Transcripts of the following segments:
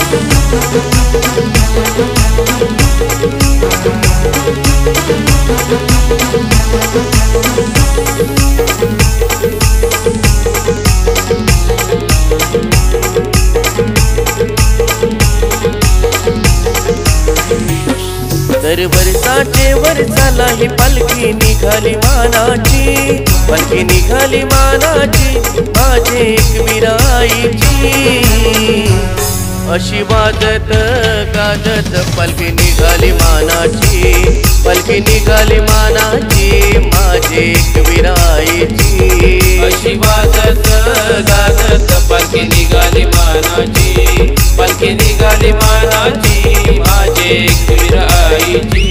दर वर्षाचे वर्षाला ही पालखी निघाली मानाची, पालखी निघाली मानाची, माझे एकवीरा आईची। अशी वाजत गाजत पालखी निघाली मानाची, पालखी निघाली मानाची, माझे एकवीरा आईची। अशी वाजत गाजत पालखी निघाली मानाची, पालखी निघाली मानाची, माझे एकवीरा आईची।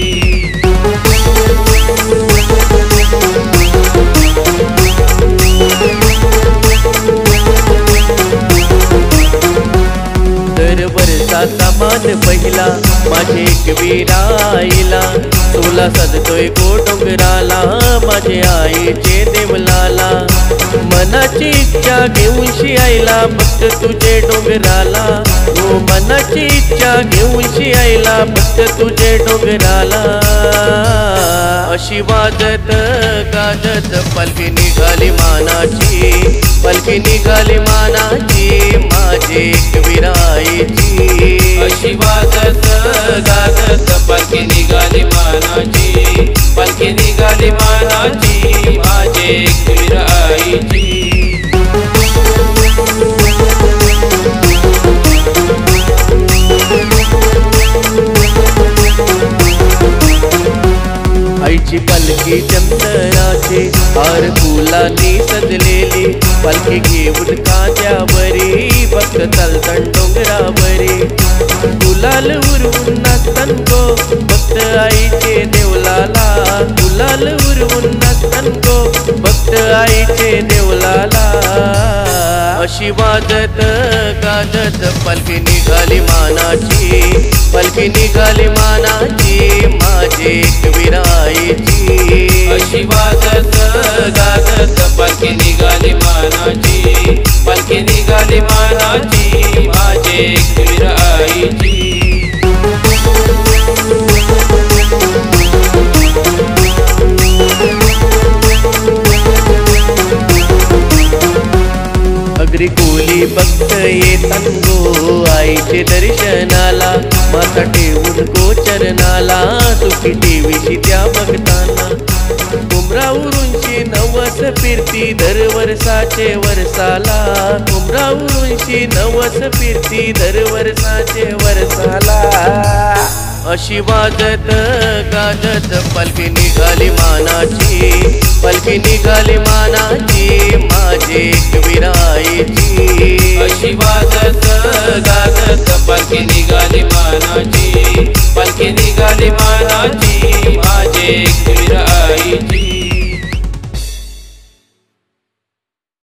दर वर्षाचा मान पहिला माझे एकवीरा आईला, सोला सजतोय डोंगराला माझे आईचे देवलाला। मनाची इच्छा घेऊनशी आईला फक्त तुझे डोंगराला, हो मनाची इच्छा घेऊनशी आईला फक्त तुझे डोंगराला। अशी वाजत गाजत पालखी निघाली मानाची, पालखी निघाली मानाची, माझे एकवीरा आईची। अशी वाजत गाजत पालखी निघाली मानाची, पालखी निघाली मानाची, माझे एकवीरा आईची। आईची पालखी चंदनाचे हार फुलांनी सजलेली, पालखी घेऊन कांद्यावरी भक्त चालतात डोंगरावरी। गुलाल उरवून नाचतात गो भक्त आईचे देवलाला, गुलाल उरवून नाचतात गो भक्त आईचे देवलाला। अशी वाजत गाजत पालखी निघाली मानाची, पालखी निघाली मानाची, माझे एकवीरा आईची। अशी वाजत गाजत पालखी निघाली मानाची, पालखी निघाली मानाची, माझे एकवीरा आईची। अगरी कोली भक्त येतात गो आईचे दर्शनाला, माथा ठेवून गोचरणाला, सुखी ठेवीशी त्या भक्तांना। उमरावरूनशी नवस फिरती दर वर्षाचे वर्षाला, उमरावरूनशी नवस फिरती दर वर्षाचे वर्षाला। अशी वाजत गाजत पालखी निघाली मानाची, पालखी निघाली मानाची, माझे